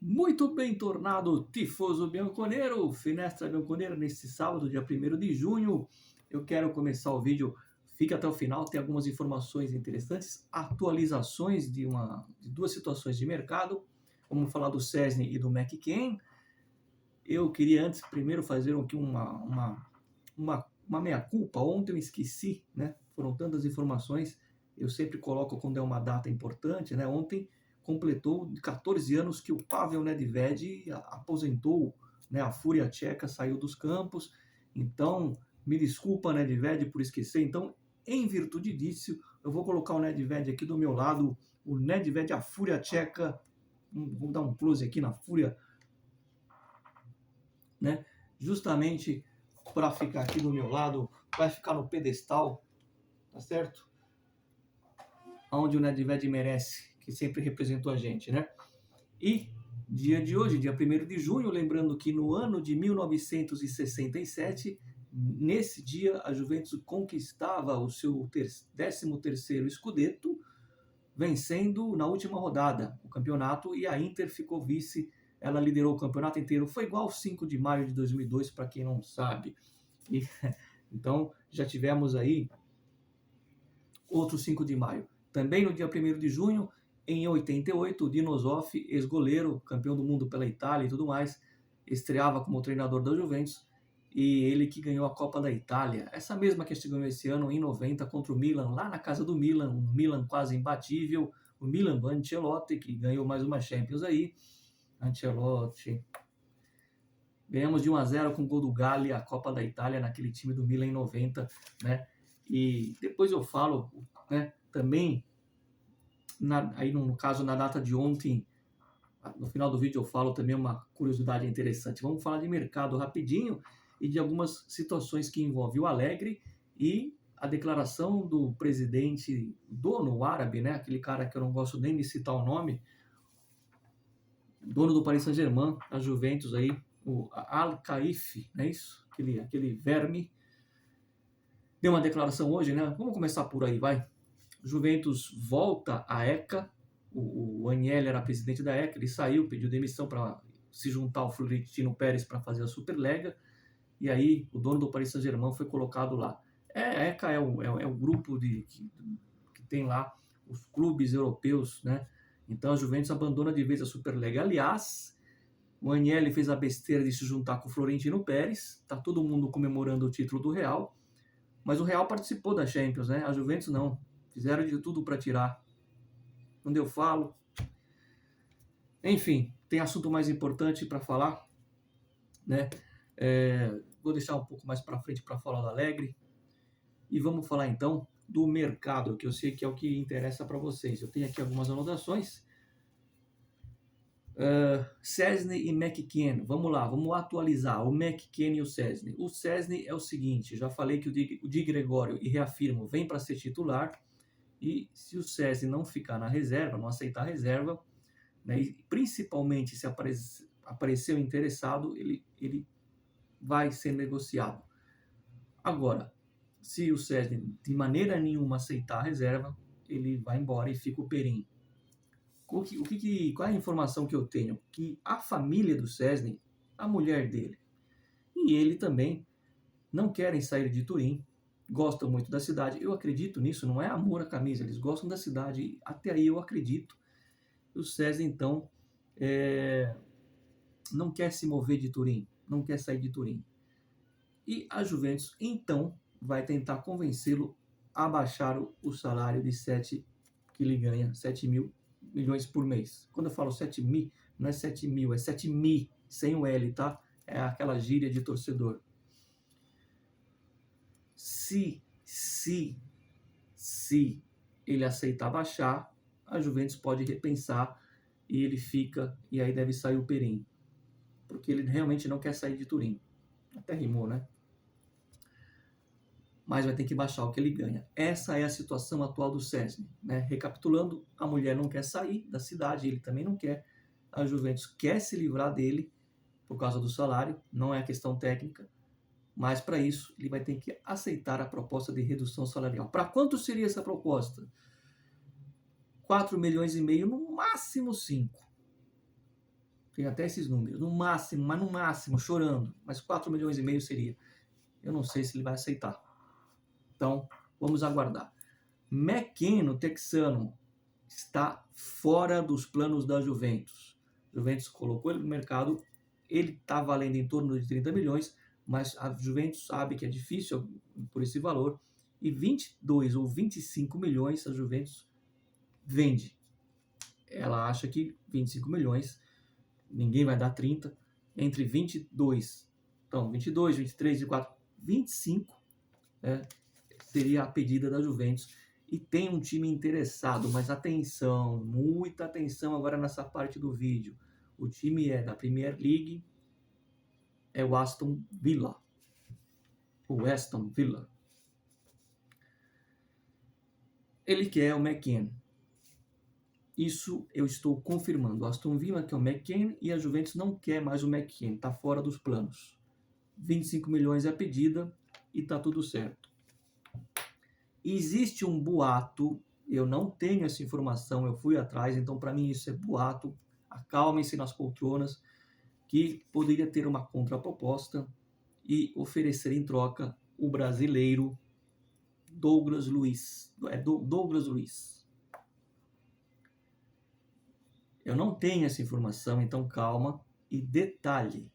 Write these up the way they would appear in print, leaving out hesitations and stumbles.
Muito bem tornado, tifoso bianconeiro, Finestra Bianconeira, nesse sábado, dia 1º de junho. Eu quero começar o vídeo, fica até o final, tem algumas informações interessantes, atualizações de duas situações de mercado. Vamos falar do Szczęsny e do McKen. Eu queria antes, primeiro, fazer aqui uma meia-culpa. Ontem eu esqueci, né? Foram tantas informações, eu sempre coloco quando é uma data importante, né? Ontem completou 14 anos que o Pavel Nedved aposentou, né? A Fúria Tcheca saiu dos campos. Então, me desculpa, Nedved, por esquecer. Então, em virtude disso, eu vou colocar o Nedved aqui do meu lado. O Nedved, a Fúria Tcheca. Vou dar um close aqui na Fúria, né? Justamente para ficar aqui do meu lado, vai ficar no pedestal, tá certo? Onde o Nedved merece, que sempre representou a gente, né? E dia de hoje, dia 1º de junho, lembrando que no ano de 1967, nesse dia, a Juventus conquistava o seu 13º Scudetto, vencendo na última rodada o campeonato, e a Inter ficou vice. Ela liderou o campeonato inteiro. Foi igual ao 5 de maio de 2002, para quem não sabe. Então, já tivemos aí outro 5 de maio. Também no dia 1º de junho, em 88, o Dino Zoff, ex-goleiro, campeão do mundo pela Itália e tudo mais, estreava como treinador da Juventus, e ele que ganhou a Copa da Itália. Essa mesma que a gente ganhou esse ano, em 90, contra o Milan, lá na casa do Milan, um Milan quase imbatível, o Milan do Ancelotti, que ganhou mais uma Champions aí. Ancelotti. Ganhamos de 1-0 com o gol do Galli, a Copa da Itália, naquele time do Milan em 90, né? E depois eu falo, né, também, aí no caso, na data de ontem, no final do vídeo eu falo também uma curiosidade interessante. Vamos falar de mercado rapidinho e de algumas situações que envolvem o Allegri e a declaração do presidente, dono árabe, né? Aquele cara que eu não gosto nem de citar o nome, dono do Paris Saint-Germain, a Juventus aí, o Al-Khaif, não é isso? Aquele verme. Deu uma declaração hoje, né? Vamos começar por aí, vai. Juventus volta à ECA. O Agnelli era presidente da ECA, ele saiu, pediu demissão para se juntar ao Florentino Pérez para fazer a Superlega. E aí o dono do Paris Saint-Germain foi colocado lá. A ECA é o grupo que tem lá os clubes europeus, né? Então a Juventus abandona de vez a Superlega. Aliás, o Agnelli fez a besteira de se juntar com o Florentino Pérez. Tá todo mundo comemorando o título do Real. Mas o Real participou da Champions, né? A Juventus não. Fizeram de tudo para tirar. Quando eu falo. Enfim, tem assunto mais importante para falar, né? Vou deixar um pouco mais para frente para falar do Allegri. E vamos falar então do mercado, que eu sei que é o que interessa para vocês. Eu tenho aqui algumas anotações. Szczęsny e McKen, vamos lá, vamos atualizar o McKen e o Szczęsny. O Szczęsny é o seguinte, já falei que o Di Gregorio, e reafirmo, vem para ser titular, e se o Szczęsny não ficar na reserva, não aceitar a reserva, né, e principalmente se aparecer interessado, ele vai ser negociado. Agora, se o Szczęsny de maneira nenhuma aceitar a reserva, ele vai embora e fica o Perin. Qual é a informação que eu tenho? Que a família do Szczęsny, a mulher dele e ele também não querem sair de Turim, gostam muito da cidade. Eu acredito nisso, não é amor à camisa, eles gostam da cidade, até aí eu acredito. O Szczęsny, então, não quer se mover de Turim, não quer sair de Turim. E a Juventus, então, vai tentar convencê-lo a baixar o salário de 7 que ele ganha, 7 mil milhões por mês. Quando eu falo 7 mil, não é 7 mil, é 7 mil, sem o L, tá? É aquela gíria de torcedor. Se ele aceitar baixar, a Juventus pode repensar e ele fica, e aí deve sair o Perin. Porque ele realmente não quer sair de Turim. Até rimou, né? Mas vai ter que baixar o que ele ganha. Essa é a situação atual do Szczęsny, né? Recapitulando, a mulher não quer sair da cidade, ele também não quer. A Juventus quer se livrar dele por causa do salário, não é questão técnica, mas para isso ele vai ter que aceitar a proposta de redução salarial. Para quanto seria essa proposta? 4,5 milhões, no máximo 5. Tem até esses números. No máximo, mas no máximo, chorando. Mas 4,5 milhões seria. Eu não sei se ele vai aceitar. Então, vamos aguardar. McKennie, o texano, está fora dos planos da Juventus. A Juventus colocou ele no mercado. Ele está valendo em torno de 30 milhões, mas a Juventus sabe que é difícil por esse valor. E 22 ou 25 milhões a Juventus vende. Ela acha que 25 milhões, ninguém vai dar 30, entre 22, então 22, 23, 24, 25 seria a pedida da Juventus. E tem um time interessado, mas atenção, muita atenção agora nessa parte do vídeo. O time é da Premier League, é o Aston Villa. O Aston Villa. Ele quer o McKennie. Isso eu estou confirmando. O Aston Villa quer o McKennie e a Juventus não quer mais o McKennie. Está fora dos planos. 25 milhões é a pedida e está tudo certo. Existe um boato, eu não tenho essa informação, eu fui atrás, então para mim isso é boato. Acalmem-se nas poltronas, que poderia ter uma contraproposta e oferecer em troca o brasileiro Douglas Luiz. Douglas Luiz. Eu não tenho essa informação, então calma. E detalhe,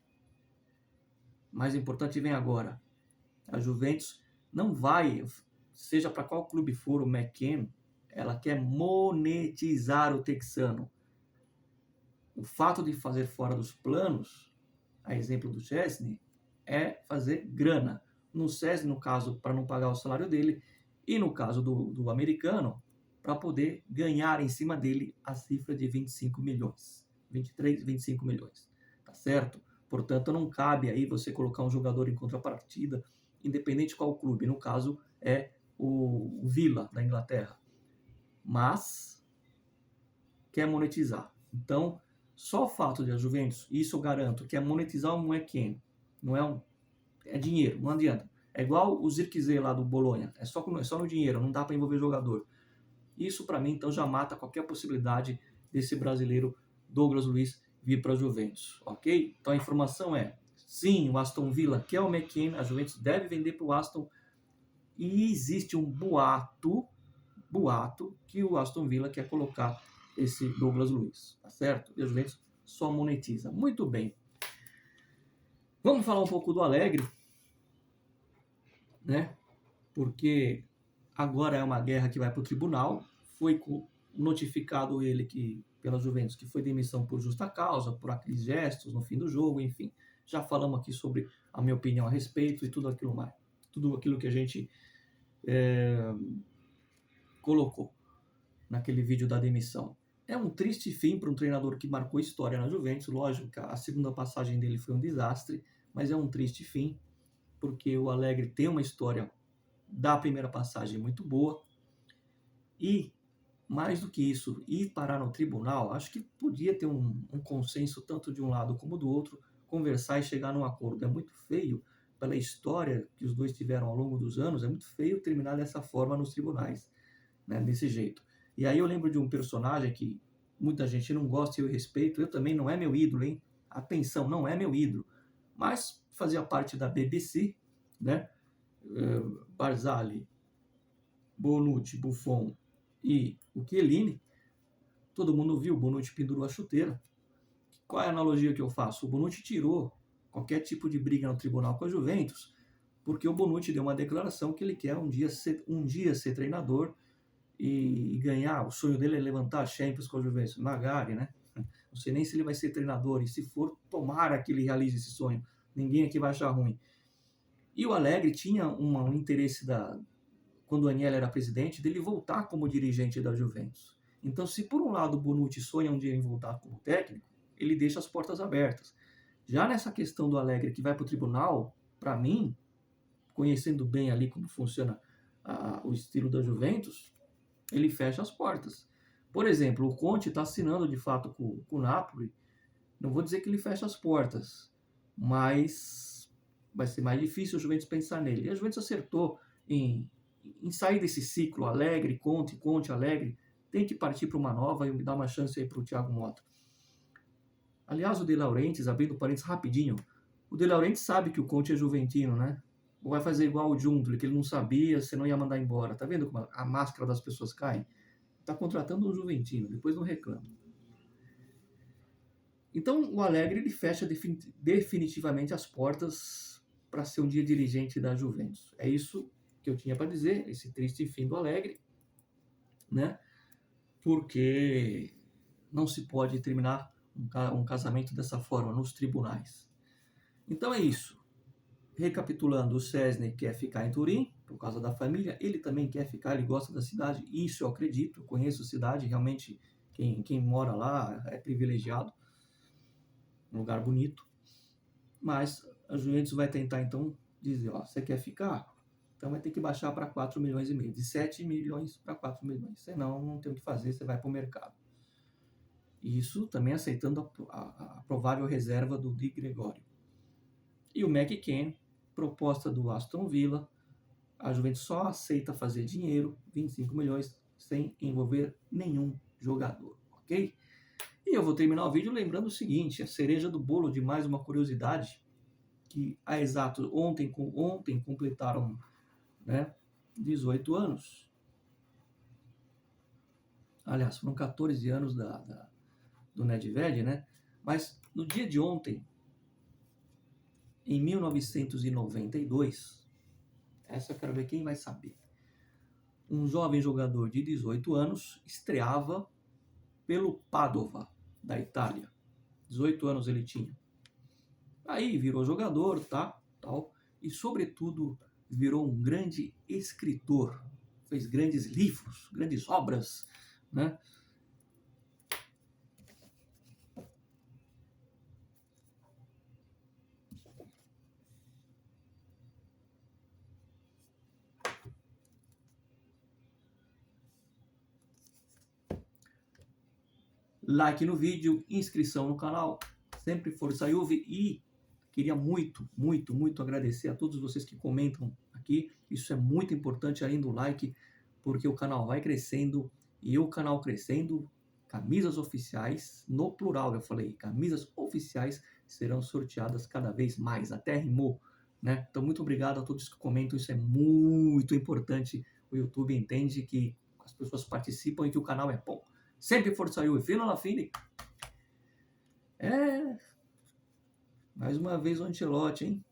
mais importante vem agora. A Juventus não vai, seja para qual clube for o McKennie, ela quer monetizar o texano. O fato de fazer fora dos planos, a exemplo do Szczesny, é fazer grana. No Szczesny, no caso, para não pagar o salário dele, e no caso do americano, para poder ganhar em cima dele a cifra de 25 milhões. 23, 25 milhões. Tá certo? Portanto, não cabe aí você colocar um jogador em contrapartida, independente de qual clube. No caso, é o Villa, da Inglaterra. Mas quer monetizar. Então, só o fato de a Juventus, isso eu garanto, que é monetizar um McKennie, não é é dinheiro, não adianta. É igual o Zirkzee lá do Bolonha, é só no dinheiro, não dá para envolver jogador. Isso para mim então já mata qualquer possibilidade desse brasileiro Douglas Luiz vir para a Juventus, ok? Então a informação é, sim, o Aston Villa quer o McKennie, a Juventus deve vender para o Aston, e existe um boato que o Aston Villa quer colocar esse Douglas Luiz, tá certo? E a Juventus só monetiza. Muito bem. Vamos falar um pouco do Alegre, né? Porque agora é uma guerra que vai para o tribunal. Foi notificado ele que pela Juventus que foi demissão por justa causa, por aqueles gestos no fim do jogo, enfim. Já falamos aqui sobre a minha opinião a respeito e tudo aquilo mais, tudo aquilo que a gente colocou naquele vídeo da demissão. É um triste fim para um treinador que marcou história na Juventus. Lógico que a segunda passagem dele foi um desastre, mas é um triste fim, porque o Alegre tem uma história da primeira passagem muito boa. E, mais do que isso, ir parar no tribunal, acho que podia ter um consenso tanto de um lado como do outro, conversar e chegar num acordo. É muito feio, pela história que os dois tiveram ao longo dos anos, é muito feio terminar dessa forma nos tribunais, né, desse jeito. E aí eu lembro de um personagem que muita gente não gosta e eu respeito, eu também, não é meu ídolo, hein? Atenção, não é meu ídolo, mas fazia parte da BBC, né? Barzali, Bonucci, Buffon e o Chiellini. Todo mundo viu, o Bonucci pendurou a chuteira. Qual é a analogia que eu faço? O Bonucci tirou qualquer tipo de briga no tribunal com a Juventus, porque o Bonucci deu uma declaração que ele quer um dia ser treinador e ganhar. O sonho dele é levantar a Champions com a Juventus. Magari, né? Não sei nem se ele vai ser treinador, e se for, tomara que ele realize esse sonho. Ninguém aqui vai achar ruim. E o Alegre tinha um interesse, quando o Agnelli era presidente, dele voltar como dirigente da Juventus. Então, se por um lado o Bonucci sonha um dia em voltar como técnico, ele deixa as portas abertas. Já nessa questão do Alegre que vai para o tribunal, para mim, conhecendo bem ali como funciona o estilo da Juventus, ele fecha as portas. Por exemplo, o Conte está assinando de fato com o Napoli. Não vou dizer que ele fecha as portas, mas vai ser mais difícil a Juventus pensar nele. E a Juventus acertou em sair desse ciclo Alegre, Conte, Alegre. Tem que partir para uma nova e dar uma chance aí para o Thiago Motta. Aliás, o De Laurentiis, abrindo parênteses rapidinho, o De Laurentiis sabe que o Conte é juventino, né? Ou vai fazer igual o Jundle, que ele não sabia, você não ia mandar embora. Tá vendo como a máscara das pessoas cai? Tá contratando um juventino, depois não reclama. Então, o Allegri ele fecha definitivamente as portas para ser um dia dirigente da Juventus. É isso que eu tinha para dizer, esse triste fim do Allegri, né? Porque não se pode terminar um casamento dessa forma nos tribunais. Então é isso. Recapitulando, o Szczęsny quer ficar em Turim por causa da família, ele também quer ficar, ele gosta da cidade, isso eu acredito, conheço a cidade, realmente quem mora lá é privilegiado, um lugar bonito, mas a Juventus vai tentar então dizer, ó, você quer ficar? Então vai ter que baixar para 4 milhões e meio, de 7 milhões para 4 milhões, senão não tem o que fazer, você vai para o mercado. Isso também aceitando a provável reserva do Di Gregorio. E o McKennie, proposta do Aston Villa, a Juventus só aceita fazer dinheiro, 25 milhões, sem envolver nenhum jogador, ok? E eu vou terminar o vídeo lembrando o seguinte, a cereja do bolo de mais uma curiosidade, que a exato ontem completaram, né, 18 anos. Aliás, foram 14 anos do Nedved, né? Mas no dia de ontem, em 1992, essa eu quero ver quem vai saber. Um jovem jogador de 18 anos estreava pelo Padova, da Itália. 18 anos ele tinha. Aí virou jogador, tal, e sobretudo virou um grande escritor. Fez grandes livros, grandes obras, né? Like no vídeo, inscrição no canal, sempre força Juve, e queria muito agradecer a todos vocês que comentam aqui, isso é muito importante, além do like, porque o canal vai crescendo, e o canal crescendo, camisas oficiais, no plural eu falei, camisas oficiais serão sorteadas cada vez mais, até rimou, né? Então muito obrigado a todos que comentam, isso é muito importante, o YouTube entende que as pessoas participam e que o canal é bom. Sempre força Juve, fino alla fine. Mais uma vez o Ancelotti, hein?